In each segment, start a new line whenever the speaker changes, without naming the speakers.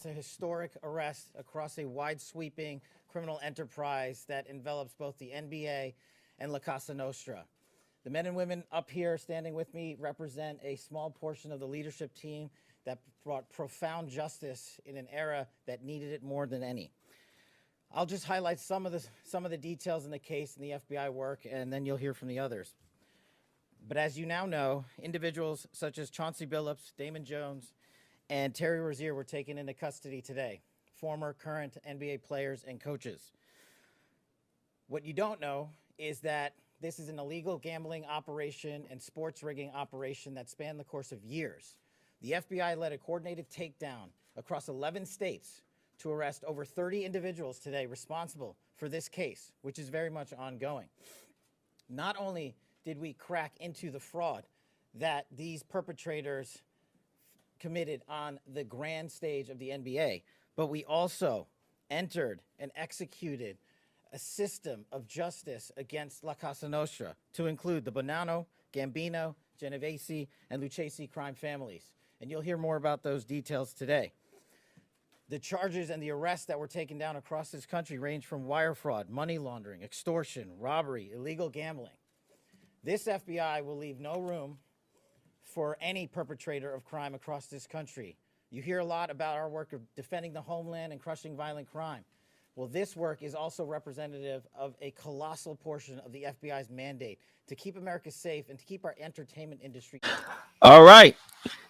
It's a historic arrest across a wide-sweeping criminal enterprise that envelops both the NBA and La Casa Nostra. The men and women up here standing with me represent a small portion of the leadership team that brought profound justice in an era that needed it more than any. I'll just highlight some of the details in the case and the FBI work, and then you'll hear from the others. But as you now know, individuals such as Chauncey Billups, Damon Jones, and Terry Rozier were taken into custody today, former, current NBA players and coaches. What you don't know is that this is an illegal gambling operation and sports rigging operation that spanned the course of years. The FBI led a coordinated takedown across 11 states to arrest over 30 individuals today responsible for this case, which is very much ongoing. Not only did we crack into the fraud that these perpetrators committed on the grand stage of the NBA, but we also entered and executed a system of justice against La Casa Nostra to include the Bonanno, Gambino, Genovese, and Lucchese crime families. And you'll hear more about those details today. The charges and the arrests that were taken down across this country range from wire fraud, money laundering, extortion, robbery, illegal gambling. This FBI will leave no room for any perpetrator of crime across this country. You hear a lot about our work of defending the homeland and crushing violent crime. Well, this work is also representative of a colossal portion of the FBI's mandate to keep America safe and to keep our entertainment industry.
All right,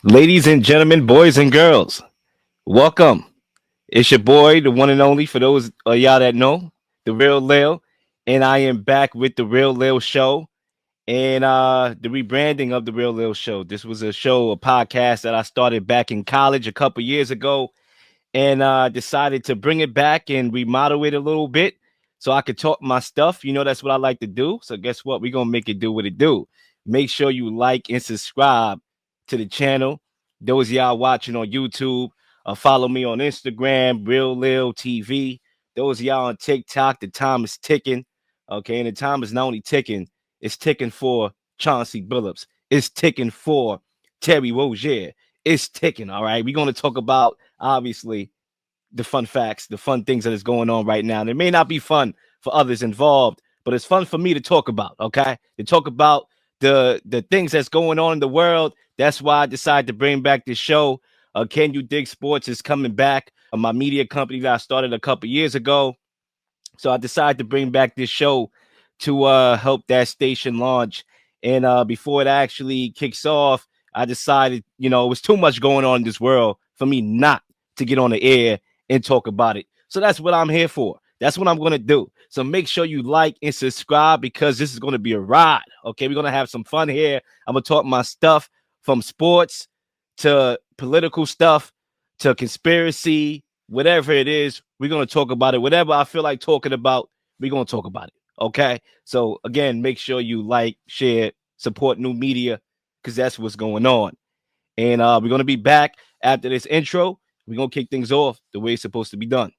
ladies and gentlemen, boys and girls, welcome. It's your boy, the one and only, for those of y'all that know, the Real Leel, and I am back with the Real Leel Show and the rebranding of the Real Leel Show. This was a podcast that I started back in college a couple years ago, and decided to bring it back and remodel it a little bit so I could talk my stuff. You know, that's what I like to do. So guess what? We're going to make it do what it do. Make sure you like and subscribe to the channel. Those of y'all watching on YouTube, follow me on Instagram, Real Leel TV. Those of y'all on TikTok, the time is ticking. Okay, and the time is not only ticking, it's ticking for Chauncey Billups. It's ticking for Terry Rozier. It's ticking, all right? We're going to talk about, obviously, the fun facts, the fun things that is going on right now. And it may not be fun for others involved, but it's fun for me to talk about, okay? To talk about the things that's going on in the world. That's why I decided to bring back this show. Can You Dig Sports is coming back. My media company that I started a couple years ago. So I decided to bring back this show to help that station launch. And before it actually kicks off, I decided, it was too much going on in this world for me not to get on the air and talk about it. So that's what I'm here for. That's what I'm going to do. So make sure you like and subscribe because this is going to be a ride. Okay, we're going to have some fun here. I'm going to talk my stuff from sports to political stuff to conspiracy, whatever it is. We're going to talk about it. Whatever I feel like talking about, we're going to talk about it. Okay, so again, make sure you like, share, support new media because that's what's going on. And we're going to be back after this intro. We're going to kick things off the way it's supposed to be done.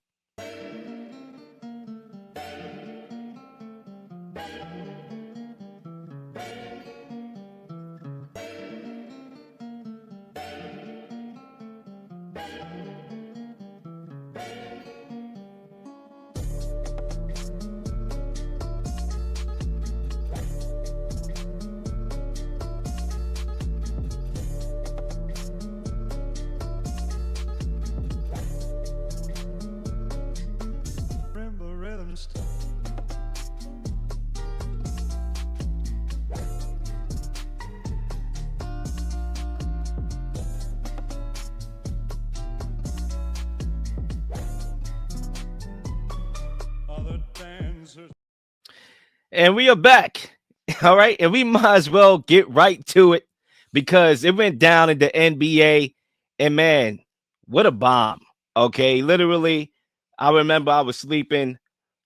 And we are back. All right. And we might as well get right to it because it went down in the NBA. And man, what a bomb. Okay. Literally, I remember I was sleeping.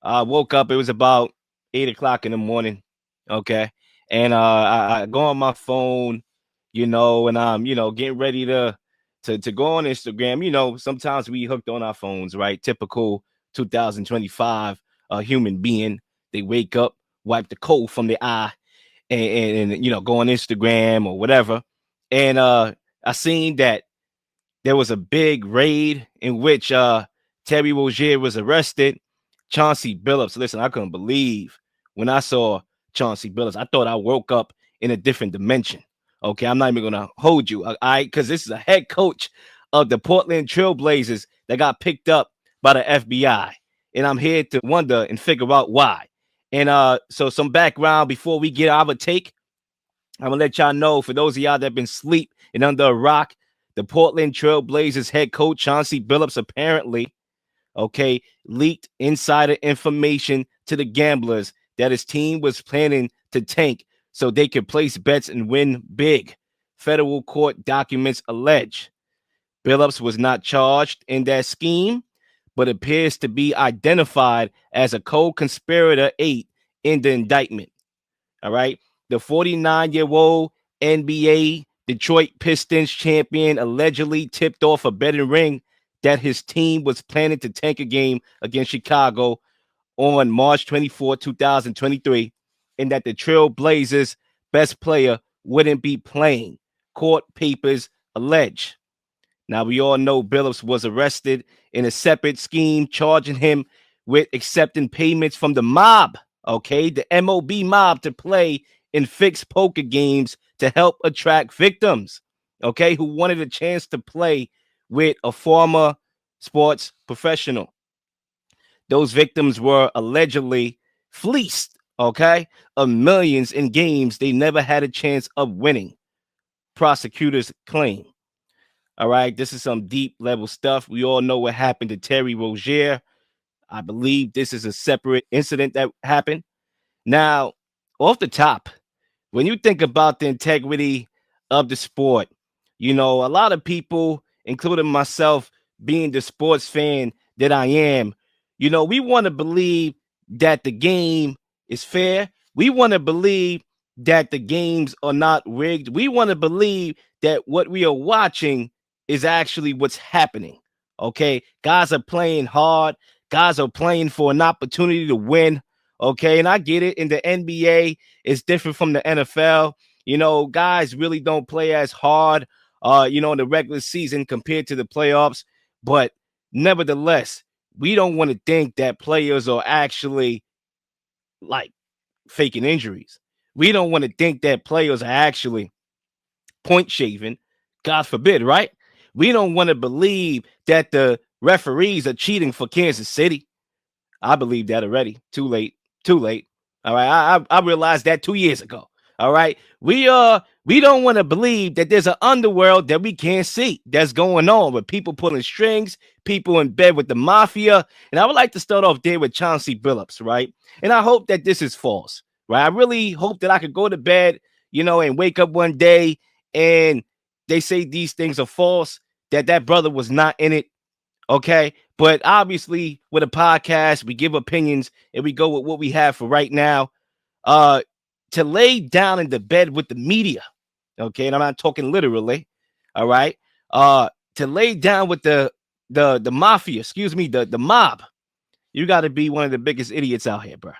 I woke up. It was about 8 o'clock in the morning. Okay. And I go on my phone, and I'm, getting ready to go on Instagram. Sometimes we hooked on our phones, right? Typical 2025 human being. They wake up, wipe the coal from the eye and go on Instagram or whatever. And I seen that there was a big raid in which Terry Rozier was arrested. Chauncey Billups. Listen, I couldn't believe when I saw Chauncey Billups. I thought I woke up in a different dimension. Okay, I'm not even gonna hold you. Because this is a head coach of the Portland Trailblazers that got picked up by the FBI, and I'm here to wonder and figure out why. And so some background before we get our take. I'm gonna let y'all know, for those of y'all that have been asleep and under a rock, the Portland Trailblazers head coach Chauncey Billups apparently, okay, leaked insider information to the gamblers that his team was planning to tank so they could place bets and win big. Federal court documents allege Billups was not charged in that scheme, but appears to be identified as a co-conspirator 8 in the indictment. All right. The 49-year-old NBA Detroit Pistons champion allegedly tipped off a betting ring that his team was planning to tank a game against Chicago on March 24, 2023, and that the Trail Blazers' best player wouldn't be playing. Court papers allege. Now, we all know Billups was arrested in a separate scheme, charging him with accepting payments from the mob, okay, the MOB mob, to play in fixed poker games to help attract victims, okay, who wanted a chance to play with a former sports professional. Those victims were allegedly fleeced, okay, of millions in games they never had a chance of winning, prosecutors claim. All right, this is some deep level stuff. We all know what happened to Terry Rozier. I believe this is a separate incident that happened. Now, off the top, when you think about the integrity of the sport, you know, a lot of people, including myself, being the sports fan that I am, you know, we want to believe that the game is fair. We want to believe that the games are not rigged. We want to believe that what we are watching is actually what's happening. Okay, guys are playing hard. Guys are playing for an opportunity to win. Okay, and I get it. In the NBA, it's different from the NFL. You know, guys really don't play as hard, you know, in the regular season compared to the playoffs. But nevertheless, we don't want to think that players are actually like faking injuries. We don't want to think that players are actually point shaving. God forbid, right? We don't want to believe that the referees are cheating for Kansas City. I believe that already. Too late. Too late. All right. I realized that 2 years ago. All right. We don't want to believe that there's an underworld that we can't see that's going on with people pulling strings, people in bed with the mafia. And I would like to start off there with Chauncey Billups, right? And I hope that this is false, right? I really hope that I could go to bed, you know, and wake up one day and they say these things are false, that brother was not in it. Okay. But obviously, with a podcast, we give opinions and we go with what we have for right now. To lay down in the bed with the media, okay, and I'm not talking literally, all right. To lay down with the mafia, excuse me, the mob, you got to be one of the biggest idiots out here, bro.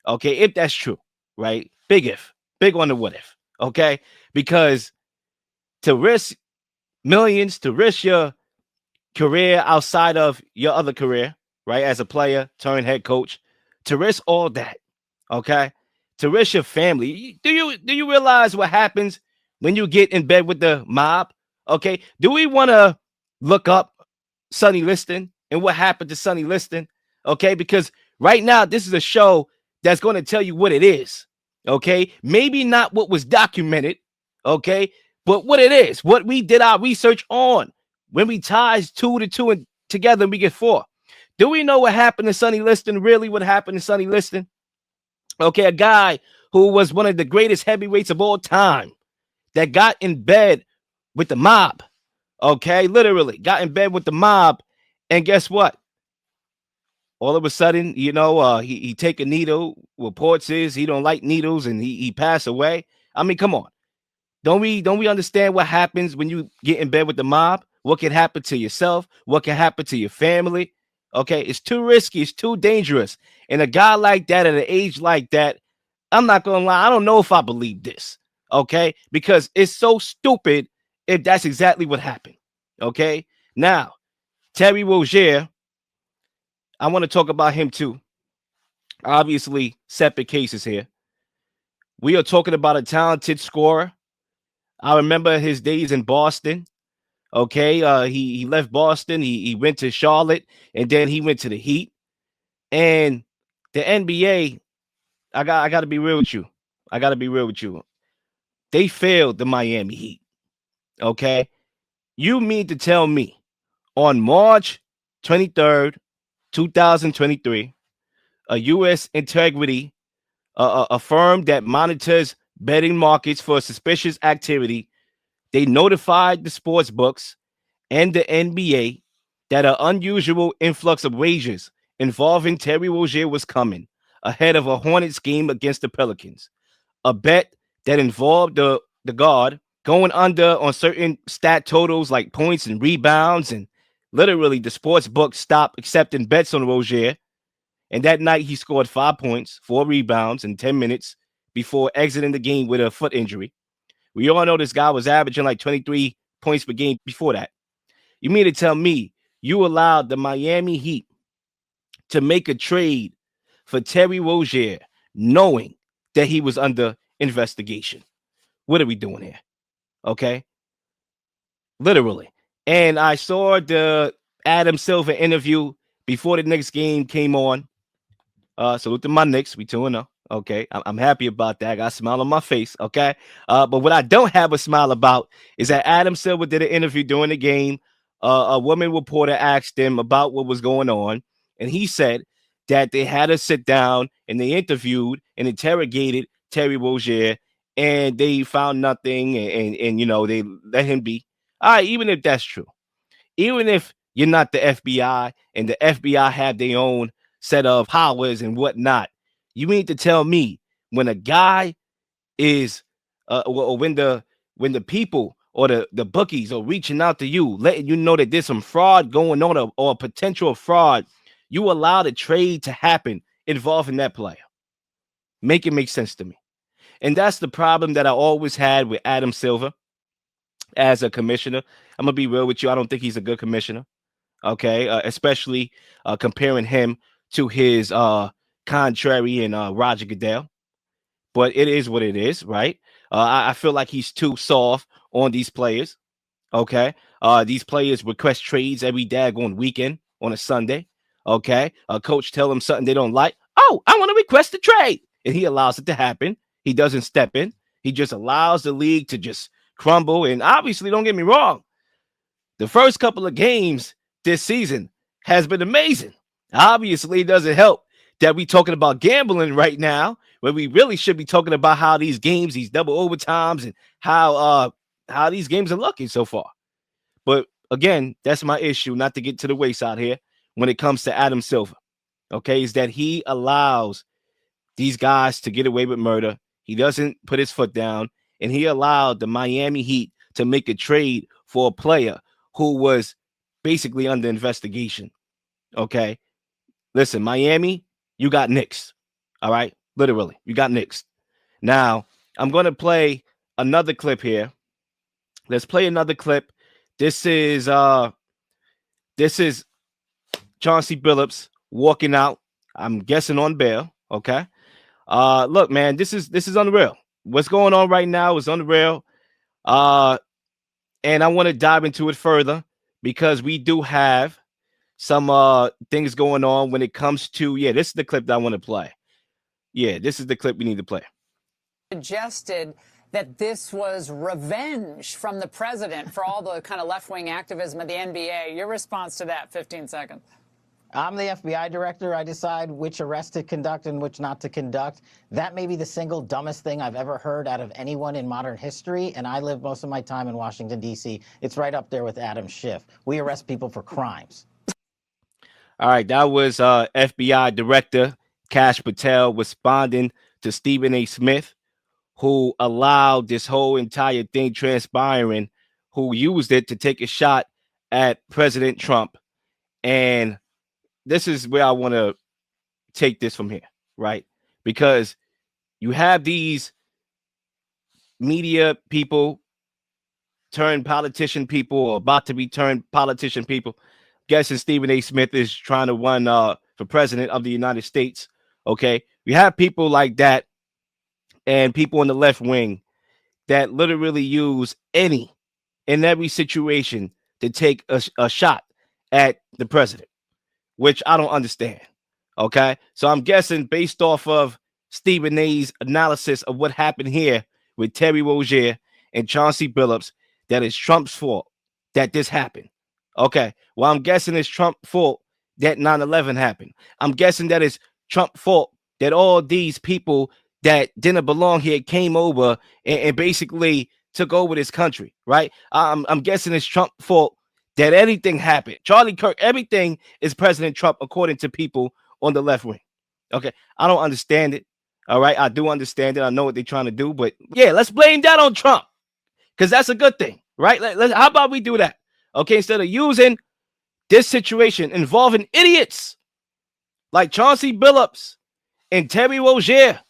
Okay, if that's true, right? Big if, big on the what if, okay? Because to risk millions, to risk your career outside of your other career, right? As a player turned head coach, to risk all that, okay? To risk your family. Do you realize what happens when you get in bed with the mob? Okay. Do we want to look up Sonny Liston and what happened to Sonny Liston? Okay, because right now this is a show that's going to tell you what it is. Okay, maybe not what was documented, okay, but what it is, what we did our research on. When we ties 2 to 2 and together, we get 4. Do we know what happened to Sonny Liston? Really, what happened to Sonny Liston? Okay, a guy who was one of the greatest heavyweights of all time that got in bed with the mob. Okay, literally got in bed with the mob, and guess what? All of a sudden, you know, he take a needle. Reports is he don't like needles, and he passed away. I mean, come on. Don't we understand what happens when you get in bed with the mob? What can happen to yourself? What can happen to your family? Okay, it's too risky. It's too dangerous. And a guy like that at an age like that, I'm not going to lie. I don't know if I believe this. Okay, because it's so stupid if that's exactly what happened. Okay. Now, Terry Rozier, I want to talk about him too. Obviously, separate cases here. We are talking about a talented scorer. I remember his days in Boston. Okay. He left Boston. He went to Charlotte, and then he went to the Heat. And the NBA, I got to be real with you. I got to be real with you. They failed the Miami Heat. Okay. You mean to tell me on March 23rd, 2023, a U.S. integrity, a firm that monitors betting markets for suspicious activity, they notified the sports books and the NBA that an unusual influx of wagers involving Terry Rozier was coming ahead of a Hornets game against the Pelicans. A bet that involved the guard going under on certain stat totals like points and rebounds, and literally the sports book stopped accepting bets on Rozier. And that night he scored 5 points, 4 rebounds in 10 minutes before exiting the game with a foot injury. We all know this guy was averaging like 23 points per game before that. You mean to tell me you allowed the Miami Heat to make a trade for Terry Rozier knowing that he was under investigation? What are we doing here? Okay. Literally. And I saw the Adam Silver interview before the next game came on. Salute to my Knicks. We 2-0. Okay. I'm happy about that. I got a smile on my face. Okay. But what I don't have a smile about is that Adam Silver did an interview during the game. A woman reporter asked him about what was going on. And he said that they had to sit down and they interviewed and interrogated Terry Rozier, and they found nothing. And you know, they let him be. All right. Even if that's true, even if you're not the FBI and the FBI have their own set of powers and whatnot, you mean to tell me when a guy is or when the people or the bookies are reaching out to you, letting you know that there's some fraud going on, or potential fraud, you allow the trade to happen involving that player? Make it make sense to me. And that's the problem that I always had with Adam Silver as a commissioner. I'm gonna be real with you. I don't think he's a good commissioner. Okay, especially comparing him to his contrary and Roger Goodell. But it is what it is, right? I feel like he's too soft on these players. Okay, these players request trades every daggone weekend on a Sunday. Okay, coach tell them something they don't like. Oh, I want to request a trade, and he allows it to happen. He doesn't step in. He just allows the league to just crumble. And obviously, don't get me wrong, the first couple of games this season has been amazing. Obviously, it doesn't help that we talking about gambling right now, when we really should be talking about how these games, these double overtimes, and how these games are looking so far. But again, that's my issue, not to get to the wayside here when it comes to Adam Silver. Okay, is that he allows these guys to get away with murder. He doesn't put his foot down, and he allowed the Miami Heat to make a trade for a player who was basically under investigation. Okay, listen, Miami, you got Knicks. All right, literally, you got Knicks. Now, I'm going to play another clip here. Let's play another clip. This is Chauncey Billups walking out. I'm guessing on bail. Okay. Look, man, this is unreal. What's going on right now is unreal. And I want to dive into it further because we do have some things going on when it comes to, this is the clip that I want to play. Yeah, this is the clip we need to play.
Suggested that this was revenge from the president for all the kind of left-wing activism of the NBA. Your response to that, 15 seconds.
I'm the FBI director. I decide which arrests to conduct and which not to conduct. That may be the single dumbest thing I've ever heard out of anyone in modern history, and I live most of my time in Washington, D.C. It's right up there with Adam Schiff. We arrest people for crimes.
All right, that was FBI Director Kash Patel responding to Stephen A. Smith, who allowed this whole entire thing transpiring, who used it to take a shot at President Trump. And this is where I want to take this from here, right? Because you have these media people turned politician people or about to be turned politician people. Guessing Stephen A. Smith is trying to run for president of the United States. Okay, we have people like that, and people in the left wing that literally use any and every situation to take a shot at the president, which I don't understand. Okay, so I'm guessing based off of Stephen A's analysis of what happened here with Terry Rozier and Chauncey Billups, that it's Trump's fault that this happened. Okay, well, I'm guessing it's Trump's fault that 9/11 happened. I'm guessing that it's Trump's fault that all these people that didn't belong here came over and basically took over this country, right? I'm guessing it's Trump's fault that anything happened. Charlie Kirk, everything is President Trump, according to people on the left wing. Okay, I don't understand it. All right, I do understand it. I know what they're trying to do, but yeah, let's blame that on Trump because that's a good thing, right? How about we do that? Okay, instead of using this situation involving idiots like Chauncey Billups and Terry Rozier.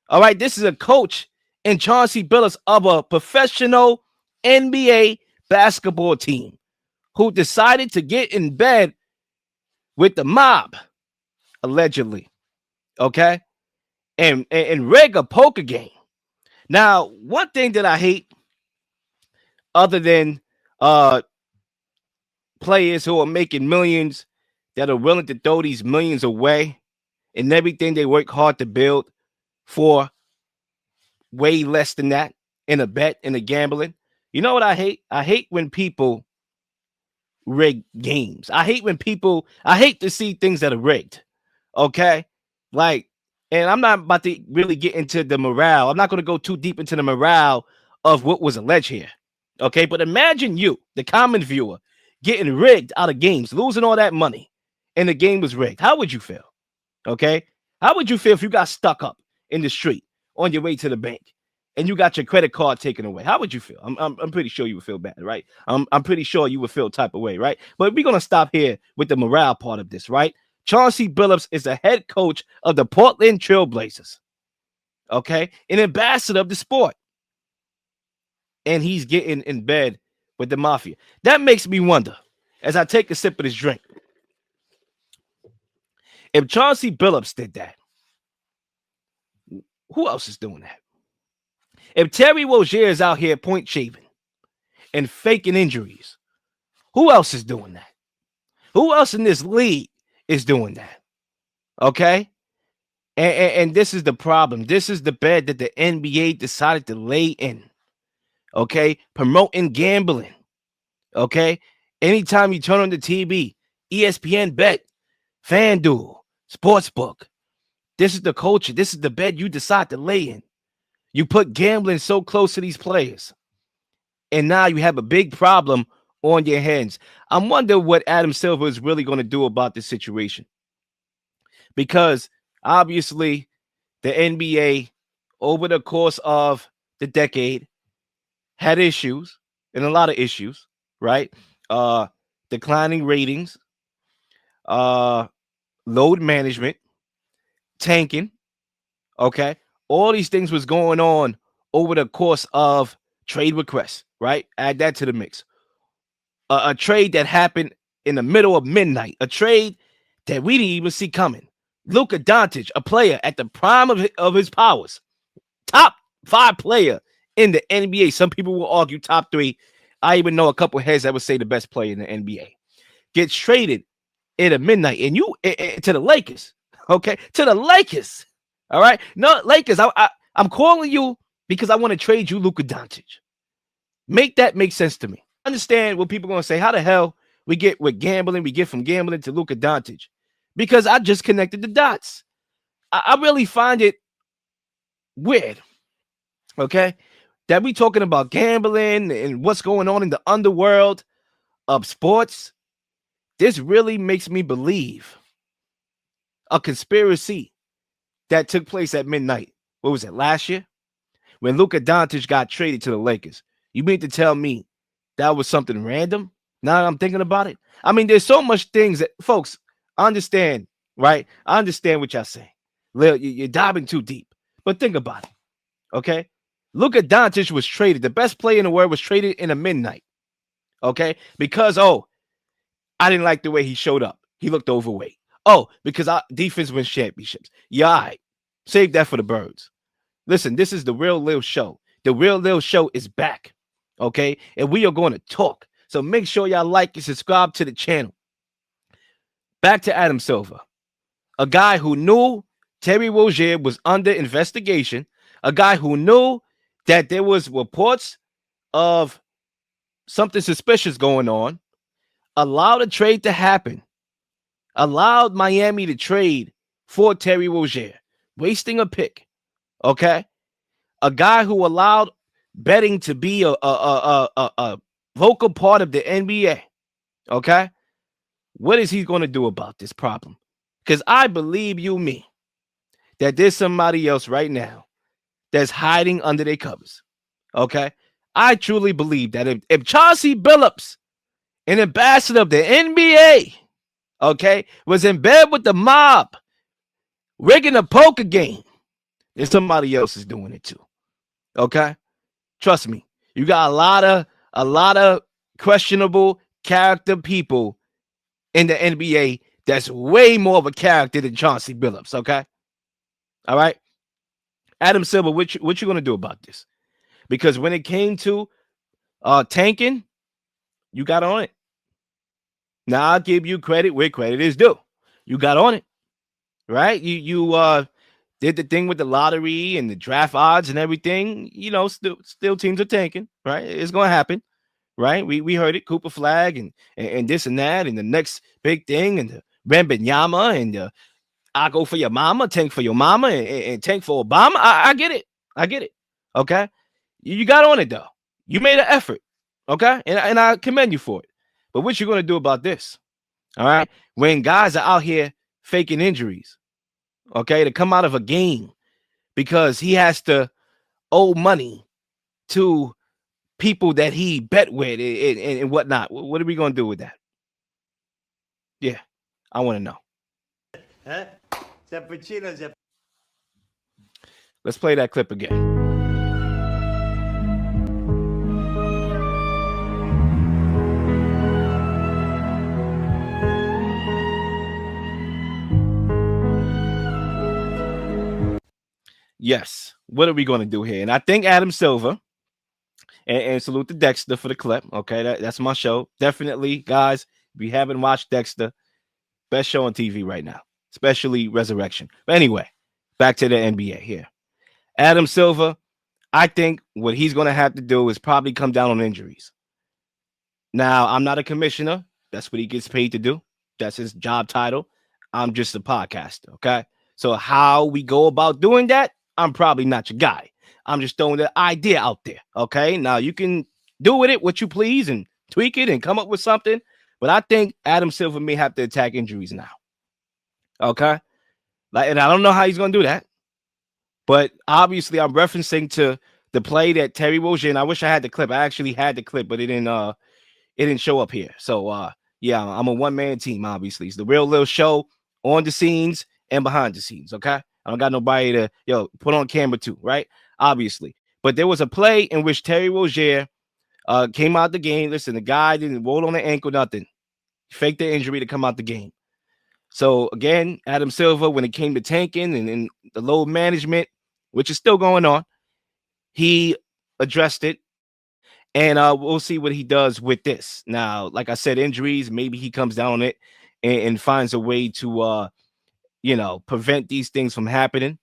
All right, this is a coach and Chauncey Billups of a professional NBA basketball team who decided to get in bed with the mob, allegedly, okay, and rig a poker game. Now, one thing that I hate, other than players who are making millions that are willing to throw these millions away and everything they work hard to build for way less than that in a bet, in a gambling. You know what I hate? I hate when people rig games. I hate to see things that are rigged. Okay? Like, and I'm not about to really get into the morale. I'm not going to go too deep into the morale of what was alleged here. Okay? But imagine you, the common viewer, getting rigged out of games, losing all that money, and the game was rigged. How would you feel? Okay? How would you feel if you got stuck up in the street on your way to the bank and you got your credit card taken away? How would you feel? I'm pretty sure you would feel bad, right? I'm pretty sure you would feel type of way, right? But we're going to stop here with the morale part of this, right? Chauncey Billups is the head coach of the Portland Trail Blazers, okay? An ambassador of the sport. And he's getting in bed with the mafia. That makes me wonder, as I take a sip of this drink, if Chauncey Billups did that, who else is doing that? If Terry Rozier is out here point shaving and faking injuries, who else is doing that? Who else in this league is doing that? Okay? And this is the problem. This is the bed that the NBA decided to lay in. Okay? Promoting gambling. Okay? Anytime you turn on the TV, ESPN Bet, FanDuel, Sportsbook. This is the culture. This is the bed you decide to lay in. You put gambling so close to these players. And now you have a big problem on your hands. I wonder what Adam Silver is really going to do about this situation. Because obviously the NBA, over the course of the decade, had issues, and a lot of issues, right? Declining ratings, load management, tanking, okay? All these things was going on over the course of trade requests, right? Add that to the mix. A trade that happened in the middle of midnight, a trade that we didn't even see coming. Luka Doncic, a player at the prime of his powers, top 5 player in the NBA. Some people will argue top 3. I even know a couple of heads that would say the best player in the NBA. Gets traded in a midnight, and you to the Lakers, okay? To the Lakers, all right? No, Lakers, I'm calling you because I want to trade you Luka Doncic. Make that make sense to me. Understand what people are going to say. How the hell we get with gambling, we get from gambling to Luka Doncic? Because I just connected the dots. I really find it weird, okay, that we talking about gambling and what's going on in the underworld of sports. This really makes me believe a conspiracy that took place at midnight. What was it, last year? When Luka Doncic got traded to the Lakers. You mean to tell me that was something random? Now that I'm thinking about it. I mean, there's so much things that, folks, I understand, right? I understand what y'all saying. Leel, you're diving too deep. But think about it, okay? Luka Doncic was traded. The best player in the world was traded in a midnight. Okay? Because, I didn't like the way he showed up. He looked overweight. Because our defense wins championships. Yeah, all right. Save that for the birds. Listen, this is the Real Leel Show. The Real Leel Show is back. Okay? And we are going to talk. So make sure y'all like and subscribe to the channel. Back to Adam Silver. A guy who knew Terry Rozier was under investigation. A guy who knew that there was reports of something suspicious going on. Allowed a trade to happen. Allowed Miami to trade for Terry Rozier. Wasting a pick. Okay? A guy who allowed betting to be a vocal part of the NBA. Okay? What is he going to do about this problem? Because I believe you me that there's somebody else right now that's hiding under their covers. Okay? I truly believe that if Chauncey Billups, an ambassador of the NBA, okay, was in bed with the mob, rigging a poker game, then somebody else is doing it too. Okay? Trust me. You got a lot of questionable character people in the NBA that's way more of a character than Chauncey Billups, okay? All right? Adam Silver, what you going to do about this? Because when it came to tanking, you got on it. Now, I'll give you credit where credit is due. You got on it, right? You did the thing with the lottery and the draft odds and everything. You know, still teams are tanking, right? It's going to happen. Right, we heard it, Cooper Flag and this and that, and the next big thing, and the Wembanyama, and I go for your mama, tank for your mama, and tank for Obama. I get it, okay? You got on it though. You made an effort, okay? And I commend you for it. But what you gonna do about this? All right, when guys are out here faking injuries, okay, to come out of a game because he has to owe money to people that he bet with and whatnot. What are we going to do with that? Yeah, I want to know. Let's play that clip again. Yes, what are we going to do here? And I think Adam Silver, and salute to Dexter for the clip. Okay, that's my show. Definitely, guys, if you haven't watched Dexter, best show on TV right now, especially Resurrection. But anyway, back to the NBA here. Adam Silver, I think what he's going to have to do is probably come down on injuries. Now, I'm not a commissioner. That's what he gets paid to do. That's his job title. I'm just a podcaster, okay? So how we go about doing that, I'm probably not your guy. I'm just throwing the idea out there, okay? Now, you can do with it what you please and tweak it and come up with something, but I think Adam Silver may have to attack injuries now, okay? And I don't know how he's going to do that, but obviously I'm referencing to the play that Terry Rozier, and I wish I had the clip. I actually had the clip, but it didn't show up here. So, yeah, I'm a one-man team, obviously. It's the Real Leel Show on the scenes and behind the scenes, okay? I don't got nobody to, put on camera too, right? Obviously. But there was a play in which Terry Rozier came out the game. Listen, the guy didn't roll on the ankle, nothing. Faked the injury to come out the game. So, again, Adam Silver, when it came to tanking and the load management, which is still going on, he addressed it. And we'll see what he does with this. Now, like I said, injuries, maybe he comes down on it and finds a way to, prevent these things from happening.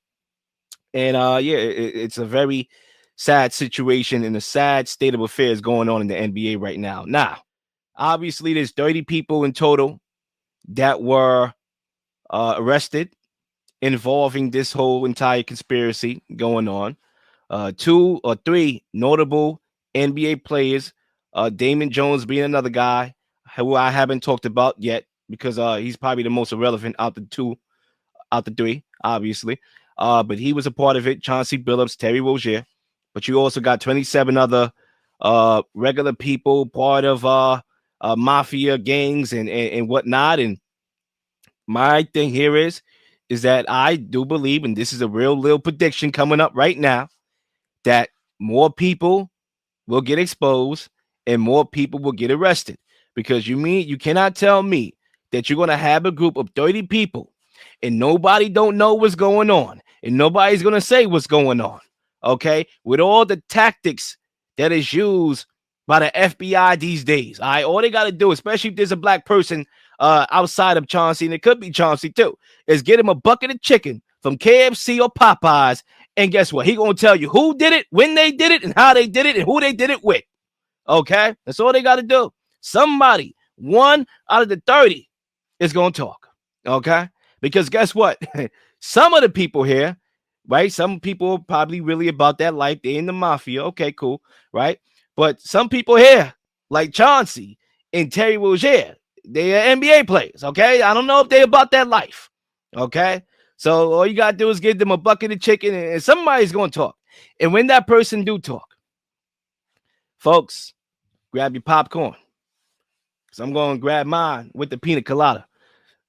And it's a very sad situation and a sad state of affairs going on in the NBA right now. Now, obviously, there's 30 people in total that were arrested involving this whole entire conspiracy going on. 2 or 3 notable NBA players, Damon Jones being another guy who I haven't talked about yet because he's probably the most irrelevant out the 3, obviously. But he was a part of it. Chauncey Billups, Terry Rozier. But you also got 27 other regular people, part of mafia gangs and whatnot. And my thing here is that I do believe, and this is a real little prediction coming up right now, that more people will get exposed and more people will get arrested. Because you cannot tell me that you're going to have a group of 30 people and nobody don't know what's going on and nobody's going to say what's going on. Okay, with all the tactics that is used by the FBI these days. All right, all they got to do, especially if there's a black person outside of Chauncey, and it could be Chauncey too, is get him a bucket of chicken from KFC or Popeyes, and guess what? He gonna tell you who did it, when they did it, and how they did it, and who they did it with. Okay, that's all they got to do. Somebody, 1 out of the 30, is gonna talk. Okay, because guess what? Some of the people here, right? Some people are probably really about that life. They're in the mafia. Okay, cool, right? But some people here, like Chauncey and Terry Rozier, they are NBA players, okay? I don't know if they're about that life, okay? So all you got to do is give them a bucket of chicken and somebody's going to talk. And when that person do talk, folks, grab your popcorn because I'm going to grab mine with the pina colada.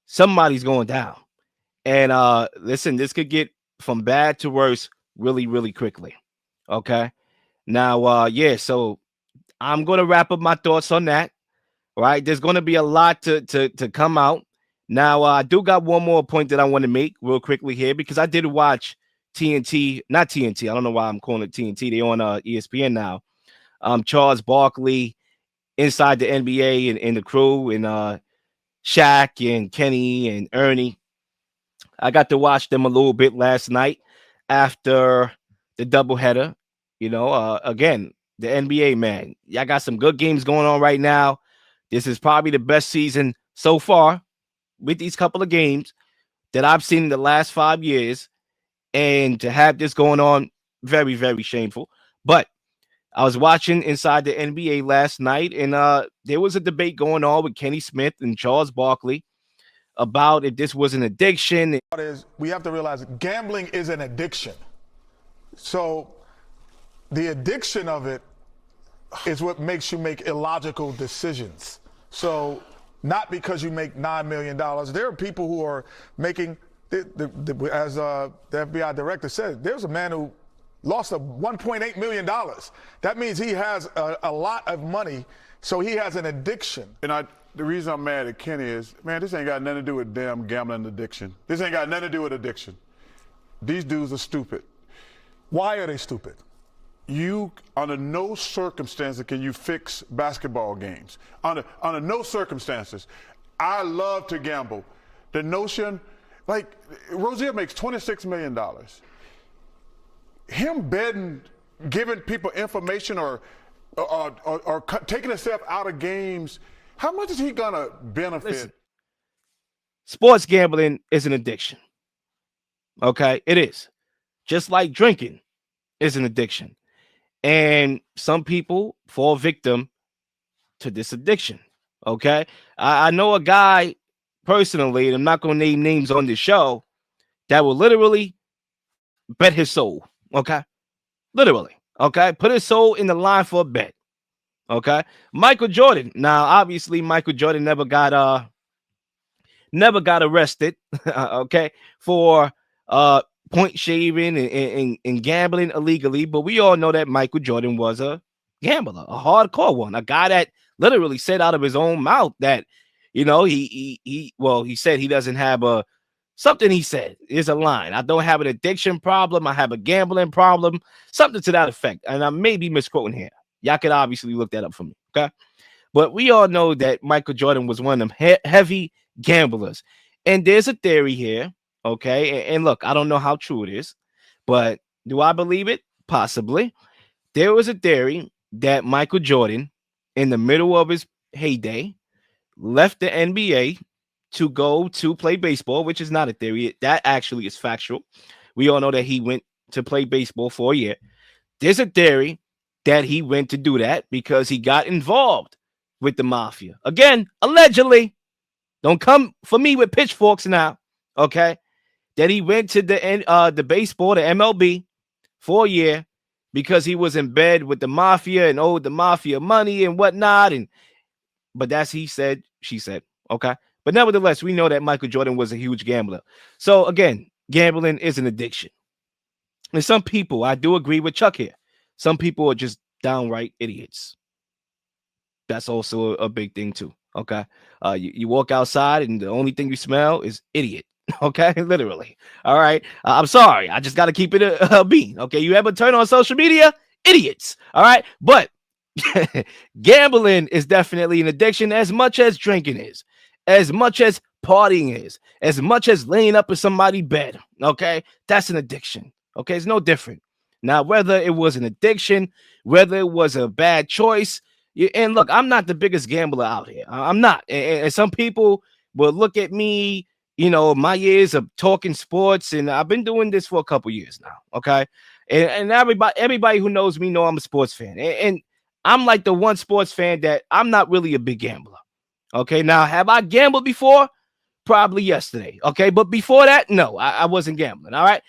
Somebody's going down. And listen, this could get from bad to worse really, really quickly, okay? Now, yeah, so I'm going to wrap up my thoughts on that. Right, there's going to be a lot to come out. Now, I do got one more point that I want to make real quickly here because I did watch TNT, not TNT. I don't know why I'm calling it TNT. They're on ESPN now. Charles Barkley inside the NBA and the crew and Shaq and Kenny and Ernie. I got to watch them a little bit last night after the doubleheader. You know, again, the NBA, man, y'all got some good games going on right now. This is probably the best season so far with these couple of games that I've seen in the last 5 years. And to have this going on, very, very shameful. But I was watching inside the NBA last night, and there was a debate going on with Kenny Smith and Charles Barkley about if this was an addiction.
We have to realize gambling is an addiction. So the addiction of it is what makes you make illogical decisions. So not because you make $9 million. There are people who are making, as the FBI director said, there's a man who lost $1.8 million. That means he has a lot of money, so he has an addiction.
And the reason I'm mad at Kenny is, man, this ain't got nothing to do with damn gambling addiction. This ain't got nothing to do with addiction. These dudes are stupid.
Why are they stupid?
You, under no circumstances can you fix basketball games. Under no circumstances. I love to gamble. The notion, like, Rozier makes $26 million. Him betting, giving people information or taking himself out of games, how much is he gonna benefit?
Listen, sports gambling is an addiction. Okay, it is. Just like drinking is an addiction. And some people fall victim to this addiction. Okay. I know a guy personally, and I'm not going to name names on this show, that will literally bet his soul. Okay. Literally. Okay. Put his soul in the line for a bet. Okay. Michael Jordan. Now, obviously, Michael Jordan never got arrested. Okay. For point shaving and gambling illegally, but we all know that Michael Jordan was a gambler, a hardcore one, a guy that literally said out of his own mouth that, you know, he said he doesn't have something he said is a line. I don't have an addiction problem. I have a gambling problem, something to that effect. And I may be misquoting here. Y'all could obviously look that up for me. Okay. But we all know that Michael Jordan was one of them heavy gamblers. And there's a theory here. Okay, and look, I don't know how true it is, but do I believe it? Possibly. There was a theory that Michael Jordan, in the middle of his heyday, left the NBA to go to play baseball, which is not a theory. That actually is factual. We all know that he went to play baseball for a year. There's a theory that he went to do that because he got involved with the mafia. Again, allegedly. Don't come for me with pitchforks now, okay? That he went to the baseball, the MLB, for a year because he was in bed with the mafia and owed the mafia money and whatnot. But that's he said, she said. Okay. But nevertheless, we know that Michael Jordan was a huge gambler. So again, gambling is an addiction. And some people, I do agree with Chuck here. some people are just downright idiots. That's also a big thing too. Okay. You walk outside and the only thing you smell is idiot. Okay. Literally. All right. I'm sorry. I just got to keep it a beat. Okay. You ever turn on social media? Idiots. All right. But gambling is definitely an addiction as much as drinking is, as much as partying is, as much as laying up in somebody's bed. Okay. That's an addiction. Okay. It's no different. Now, whether it was an addiction, whether it was a bad choice, and look, I'm not the biggest gambler out here. I'm not. And some people will look at me, my years of talking sports, and I've been doing this for a couple years now. Okay. And everybody who knows me know I'm a sports fan. And I'm like the one sports fan that I'm not really a big gambler. Okay. Now, have I gambled before? Probably yesterday. Okay. But before that, no, I wasn't gambling. All right.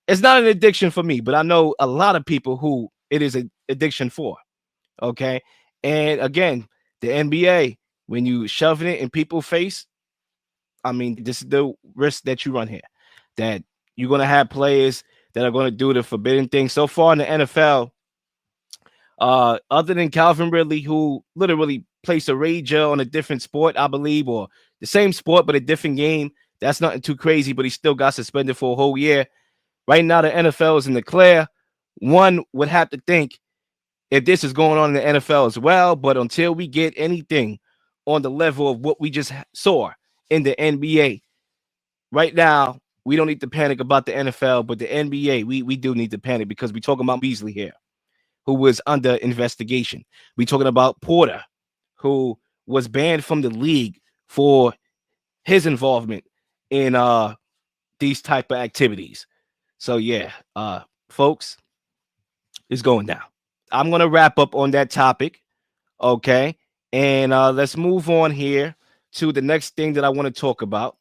It's not an addiction for me, but I know a lot of people who it is an addiction for. Okay. And again, the NBA, when you shoving it in people's face, I mean, this is the risk that you run here. That you're going to have players that are going to do the forbidden thing. So far in the NFL, other than Calvin Ridley, who literally placed a wager on a different sport, I believe, or the same sport, but a different game. That's nothing too crazy, but he still got suspended for a whole year. Right now, the NFL is in the clear. One would have to think if this is going on in the NFL as well, but until we get anything on the level of what we just saw in the NBA, right now, we don't need to panic about the NFL, but the NBA, we do need to panic because we're talking about Beasley here, who was under investigation. We're talking about Porter, who was banned from the league for his involvement in these type of activities. So yeah, folks, it's going down. I'm going to wrap up on that topic. Okay. And let's move on here to the next thing that I want to talk about.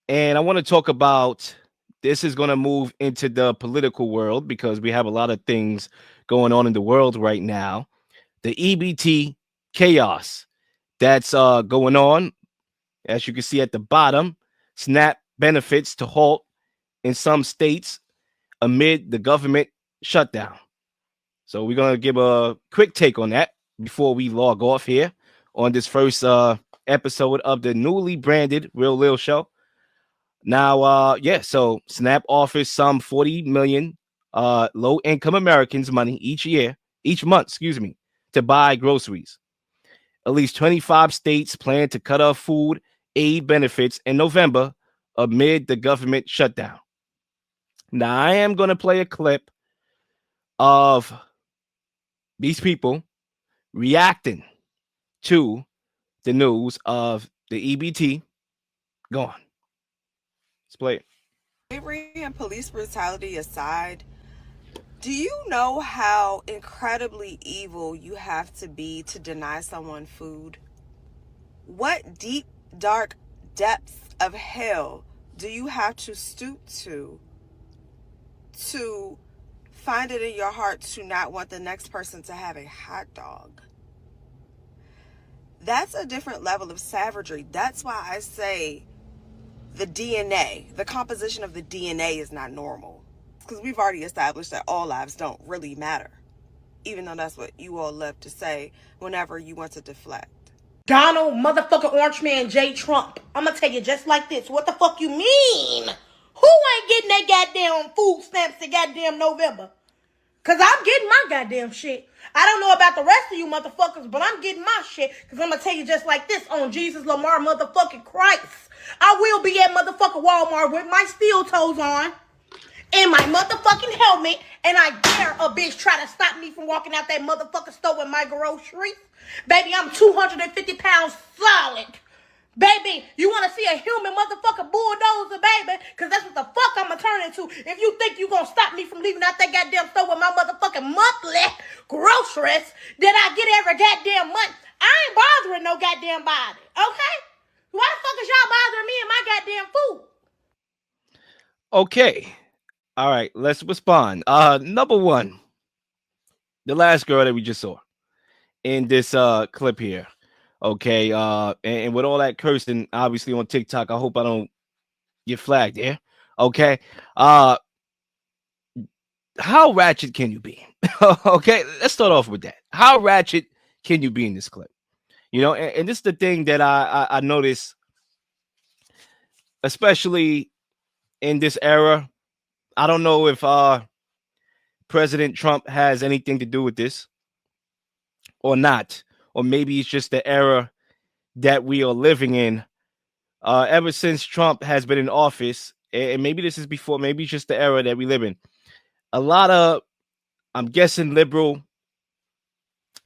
And I want to talk about this is going to move into the political world because we have a lot of things going on in the world right now. The EBT chaos that's going on. As you can see at the bottom, SNAP benefits to halt in some states amid the government shutdown. So we're going to give a quick take on that before we log off here on this first episode of the newly branded Real Leel Show. Now, so SNAP offers some 40 million low-income Americans money each month, to buy groceries. At least 25 states plan to cut off food aid benefits in November amid the government shutdown. Now, I am going to play a clip of these people reacting to the news of the EBT. Go on. Let's play it.
Slavery and police brutality aside, do you know how incredibly evil you have to be to deny someone food? What deep, dark depths of hell do you have to stoop to find it in your heart to not want the next person to have a hot dog? That's a different level of savagery. That's why I say the DNA, the composition of the DNA is not normal. Because we've already established that all lives don't really matter. Even though that's what you all love to say whenever you want to deflect.
Donald motherfucking Orange Man J. Trump. I'm gonna tell you just like this. What the fuck you mean? Who ain't getting that goddamn food stamps in goddamn November? Cause I'm getting my goddamn shit. I don't know about the rest of you motherfuckers, but I'm getting my shit. Cause I'm gonna tell you just like this on Jesus Lamar motherfucking Christ. I will be at motherfucking Walmart with my steel toes on and my motherfucking helmet, and I dare a bitch try to stop me from walking out that motherfucking store with my groceries. Baby, I'm 250 pounds solid. Baby, you want to see a human motherfucking bulldozer, baby? Because that's what the fuck I'm going to turn into. If you think you going to stop me from leaving out that goddamn store with my motherfucking monthly groceries that I get every goddamn month, I ain't bothering no goddamn body, okay? Why the fuck is y'all bothering me and my goddamn food?
Okay. All right, let's respond. Number one, the last girl that we just saw in this clip here. Okay, and with all that cursing, obviously on TikTok, I hope I don't get flagged there. Okay, how ratchet can you be? Okay, let's start off with that. How ratchet can you be in this clip? You know, and this is the thing that I noticed, especially in this era. I don't know if President Trump has anything to do with this or not, or maybe it's just the era that we are living in. Ever since Trump has been in office, and maybe this is before, maybe it's just the era that we live in. A lot of, I'm guessing, liberal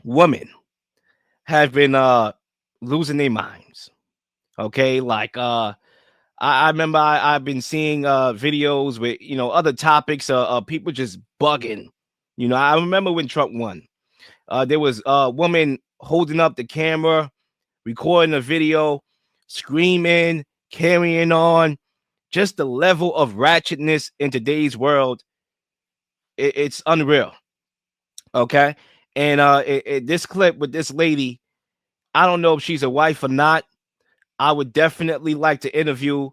women have been losing their minds. Okay, like I remember I've been seeing videos with other topics, people just bugging. I remember when Trump won. There was a woman holding up the camera, recording a video, screaming, carrying on. Just the level of ratchetness in today's world, it's unreal. Okay, and this clip with this lady, I don't know if she's a wife or not. I would definitely like to interview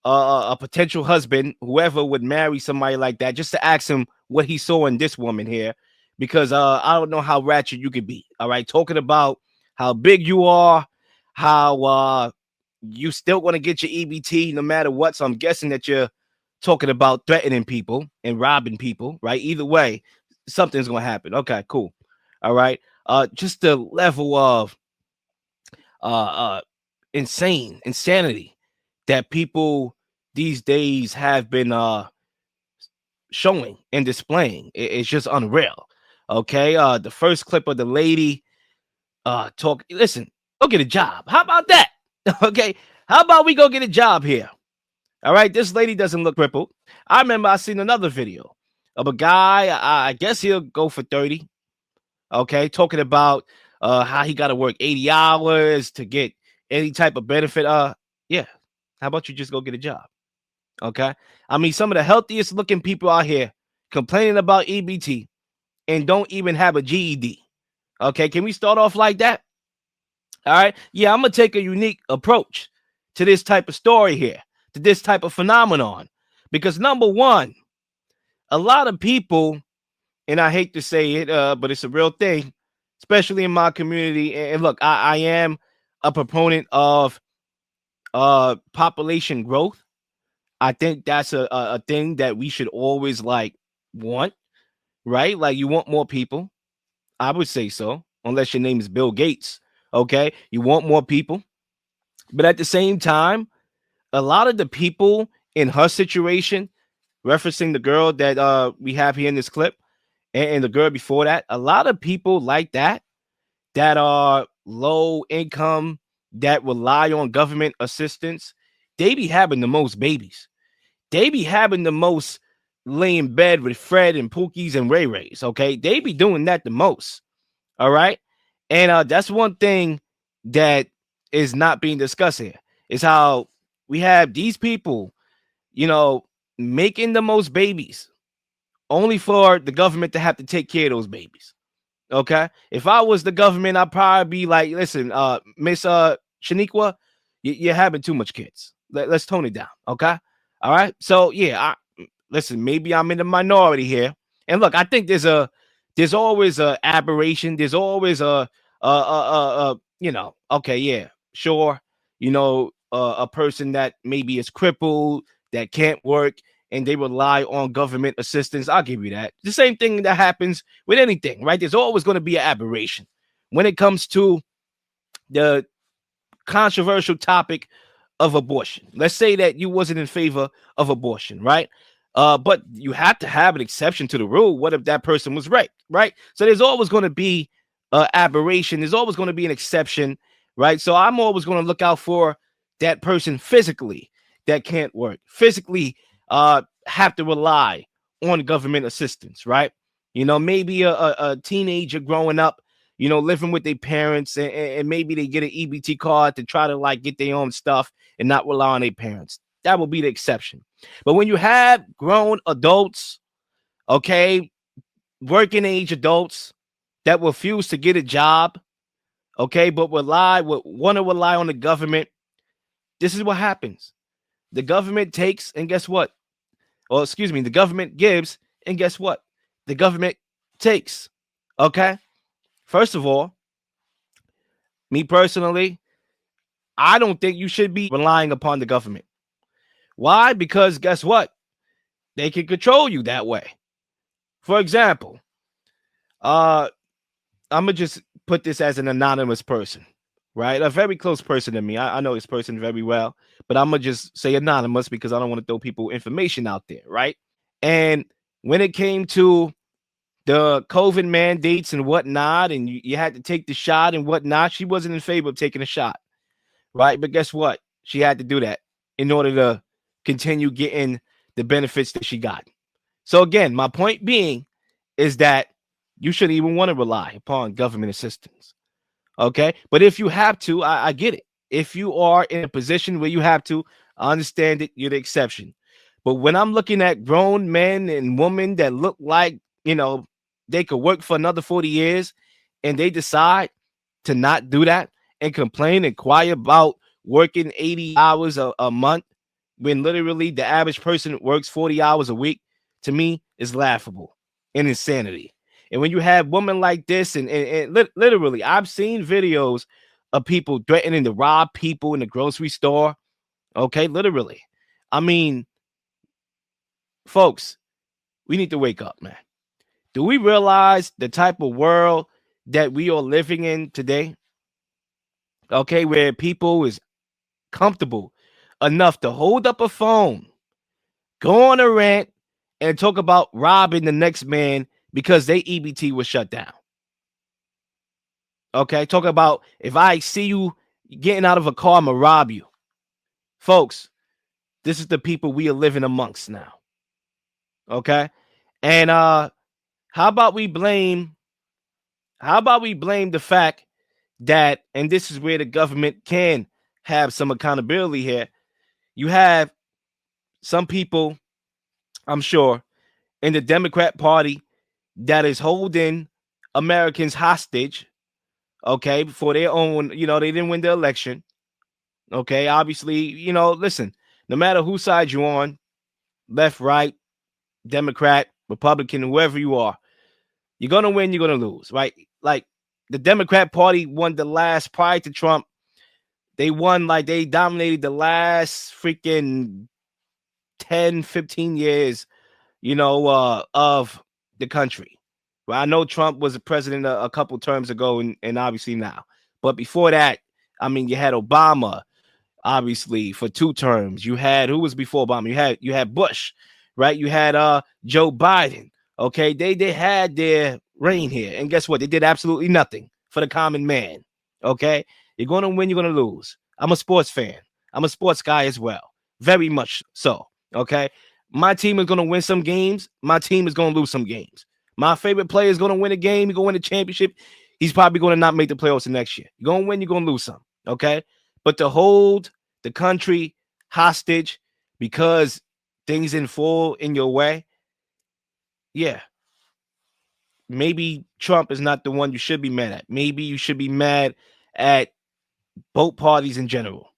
a potential husband, whoever would marry somebody like that, just to ask him what he saw in this woman here, because I don't know how ratchet you could be. All right, talking about how big you are, how you still want to get your EBT no matter what. So I'm guessing that you're talking about threatening people and robbing people, right? Either way, something's gonna happen. Okay, cool. All right. Just the level of insanity that people these days have been showing and displaying. It's just unreal. Okay. The first clip of the lady listen, go get a job. How about that? Okay. How about we go get a job here? All right. This lady doesn't look crippled. I remember I seen another video of a guy, I guess he'll go for 30. Okay. Talking about how he got to work 80 hours to get any type of benefit. Yeah. How about you just go get a job? Okay. I mean, some of the healthiest looking people out here complaining about EBT and don't even have a GED. Okay. Can we start off like that? All right. Yeah, I'm going to take a unique approach to this type of story here, to this type of phenomenon. Because number one, a lot of people, and I hate to say it, but it's a real thing, especially in my community. And look, I am a proponent of population growth. I think that's a thing that we should always want, right? Like you want more people. I would say so, unless your name is Bill Gates. Okay. You want more people. But at the same time, a lot of the people in her situation, referencing the girl that we have here in this clip and the girl before that, a lot of people like that are low income, that rely on government assistance, they be having the most babies. They be having the most lay in bed with Fred and Pookies and Ray Rays. Okay. They be doing that the most. All right. And that's one thing that is not being discussed here, is how we have these people, making the most babies only for the government to have to take care of those babies. Okay. If I was the government, I'd probably be like, listen, Miss Shaniqua, you're having too much kids. Let's tone it down. Okay. All right. So yeah, listen, maybe I'm in the minority here. And look, I think there's always a aberration. There's always okay, yeah, sure. A person that maybe is crippled, that can't work, and they rely on government assistance. I'll give you that. The same thing that happens with anything, right? There's always going to be an aberration when it comes to the controversial topic of abortion. Let's say that you wasn't in favor of abortion, right? But you have to have an exception to the rule. What if that person was raped, right? So there's always going to be aberration. There's always going to be an exception, right? So I'm always going to look out for that person physically that can't work, physically have to rely on government assistance, right? Maybe a teenager growing up, living with their parents, and maybe they get an EBT card to try to get their own stuff and not rely on their parents. That will be the exception. But when you have grown adults, okay, working age adults that refuse to get a job, okay, but want to rely on the government, this is what happens. The government takes, and guess what? The government gives, and guess what? the government takes. Okay? First of all, me personally, I don't think you should be relying upon the government. Why? Because guess what? They can control you that way. For example, I'm gonna just put this as an anonymous person, right? A very close person to me. I know this person very well, but I'm gonna just say anonymous because I don't want to throw people information out there, right? And when it came to the COVID mandates and whatnot, and you had to take the shot and whatnot, she wasn't in favor of taking a shot, right? But guess what? She had to do that in order to continue getting the benefits that she got. So again, my point being is that you shouldn't even want to rely upon government assistance. Okay. But if you have to, I get it. If you are in a position where you have to, I understand it. You're the exception. But when I'm looking at grown men and women that look like, they could work for another 40 years and they decide to not do that and complain and cry about working 80 hours a month when literally the average person works 40 hours a week, to me, is laughable and insanity. And when you have women like this, and literally, I've seen videos of people threatening to rob people in the grocery store. Okay, literally. I mean, folks, we need to wake up, man. Do we realize the type of world that we are living in today? Okay, where people is comfortable enough to hold up a phone, go on a rant, and talk about robbing the next man because they EBT was shut down. Okay, talk about if I see you getting out of a car, I'm gonna rob you. Folks, this is the people we are living amongst now. Okay, and how about we blame the fact that, and this is where the government can have some accountability here. You have some people, I'm sure, in the Democrat Party that is holding Americans hostage, okay, for their own, they didn't win the election. Okay, obviously, listen, no matter whose side you're on, left, right, Democrat, Republican, whoever you are, you're going to win, you're going to lose, right? Like the Democrat Party won the last, prior to Trump, they won, like they dominated the last freaking 10, 15 years, of the country. Well, I know Trump was a president a couple terms ago and obviously now. But before that, I mean, you had Obama, obviously, for 2 terms. You had, who was before Obama? You had Bush, right? You had Joe Biden. Okay, they had their reign here. And guess what? They did absolutely nothing for the common man. Okay, you're going to win, you're going to lose. I'm a sports fan. I'm a sports guy as well. Very much so. Okay, my team is going to win some games. My team is going to lose some games. My favorite player is going to win a game. He's going to win a championship. He's probably going to not make the playoffs the next year. You're going to win, you're going to lose some. Okay, but to hold the country hostage because things didn't fall in your way, yeah, maybe Trump is not the one you should be mad at. Maybe you should be mad at both parties in general,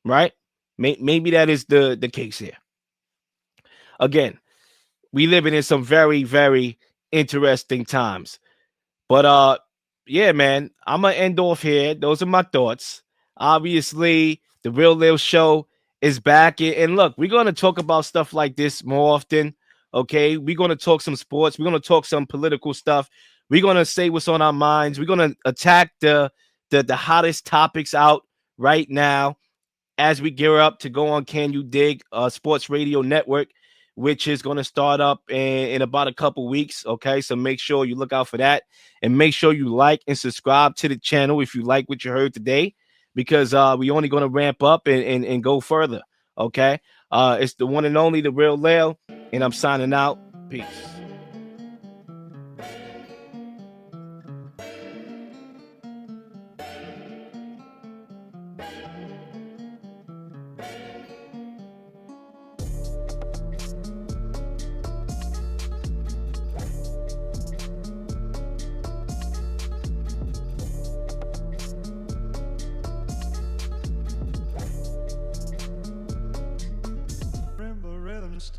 right? Maybe that is the case here. Again, we living in some very, very interesting times. But yeah, man, I'm gonna end off here. Those are my thoughts. Obviously, the Real Leel Show is back. And look, we're gonna talk about stuff like this more often. Okay, we're gonna talk some sports. We're gonna talk some political stuff. We're gonna say what's on our minds. We're gonna attack the hottest topics out right now as we gear up to go on Can You Dig Sports Radio Network, which is going to start up in about a couple weeks. Okay, so make sure you look out for that, and make sure you like and subscribe to the channel if you like what you heard today, because we only going to ramp up and go further. Okay, it's the one and only The Real Leel, and I'm signing out. Peace.
Remember rhythms.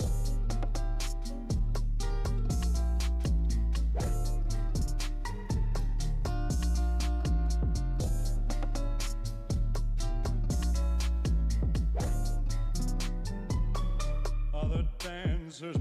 the dancers